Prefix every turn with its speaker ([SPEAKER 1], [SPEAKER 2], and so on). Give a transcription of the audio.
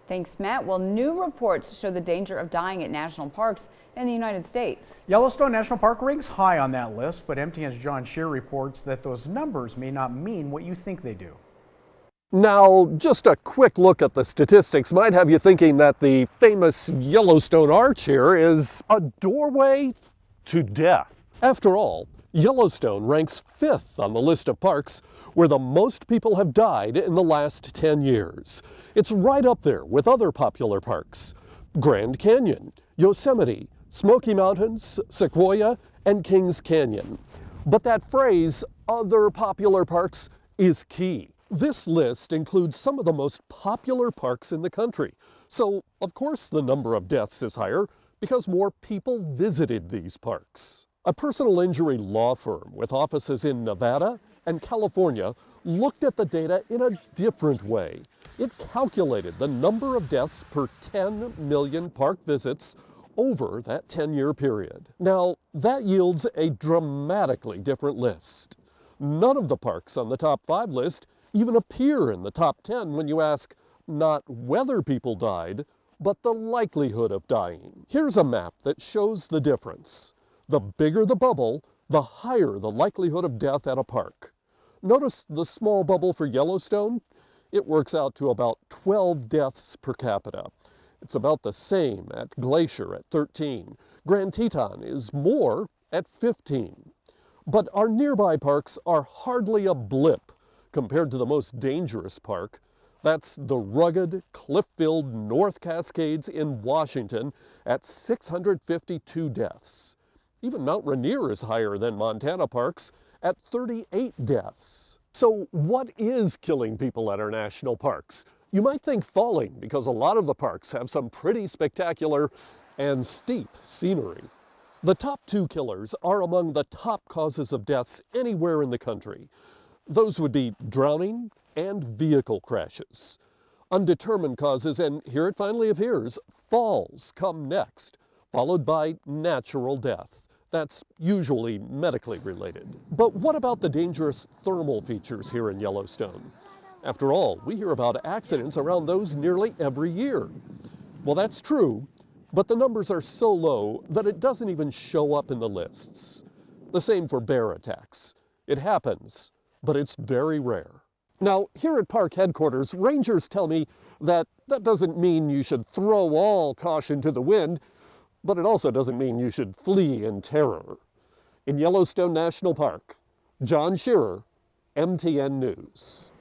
[SPEAKER 1] Thanks, Matt. Well, new reports show the danger of dying at national parks in the United States.
[SPEAKER 2] Yellowstone National Park ranks high on that list, but MTN's John Shear reports that those numbers may not mean what you think they do.
[SPEAKER 3] Now, just a quick look at the statistics might have you thinking that the famous Yellowstone Arch here is a doorway to death. After all, Yellowstone ranks 5th on the list of parks where the most people have died in the last 10 years. It's right up there with other popular parks: Grand Canyon, Yosemite, Smoky Mountains, Sequoia, and Kings Canyon. But that phrase, other popular parks, is key. This list includes some of the most popular parks in the country. So, of course, the number of deaths is higher because more people visited these parks. A personal injury law firm with offices in Nevada and California looked at the data in a different way. It calculated the number of deaths per 10 million park visits over that 10-year period. Now, that yields a dramatically different list. None of the parks on the top 5 list even appear in the top 10 when you ask not whether people died, but the likelihood of dying. Here's a map that shows the difference. The bigger the bubble, the higher the likelihood of death at a park. Notice the small bubble for Yellowstone? It works out to about 12 deaths per capita. It's about the same at Glacier at 13. Grand Teton is more at 15. But our nearby parks are hardly a blip compared to the most dangerous park. That's the rugged, cliff-filled North Cascades in Washington at 652 deaths. Even Mount Rainier is higher than Montana parks at 38 deaths. So what is killing people at our national parks? You might think falling, because a lot of the parks have some pretty spectacular and steep scenery. The top 2 killers are among the top causes of deaths anywhere in the country. Those would be drowning and vehicle crashes. Undetermined causes, and here it finally appears, falls come next, followed by natural death. That's usually medically related. But what about the dangerous thermal features here in Yellowstone? After all, we hear about accidents around those nearly every year. Well, that's true, but the numbers are so low that it doesn't even show up in the lists. The same for bear attacks. It happens, but it's very rare. Now, here at park headquarters, rangers tell me that doesn't mean you should throw all caution to the wind, but it also doesn't mean you should flee in terror. In Yellowstone National Park, John Shearer, MTN News.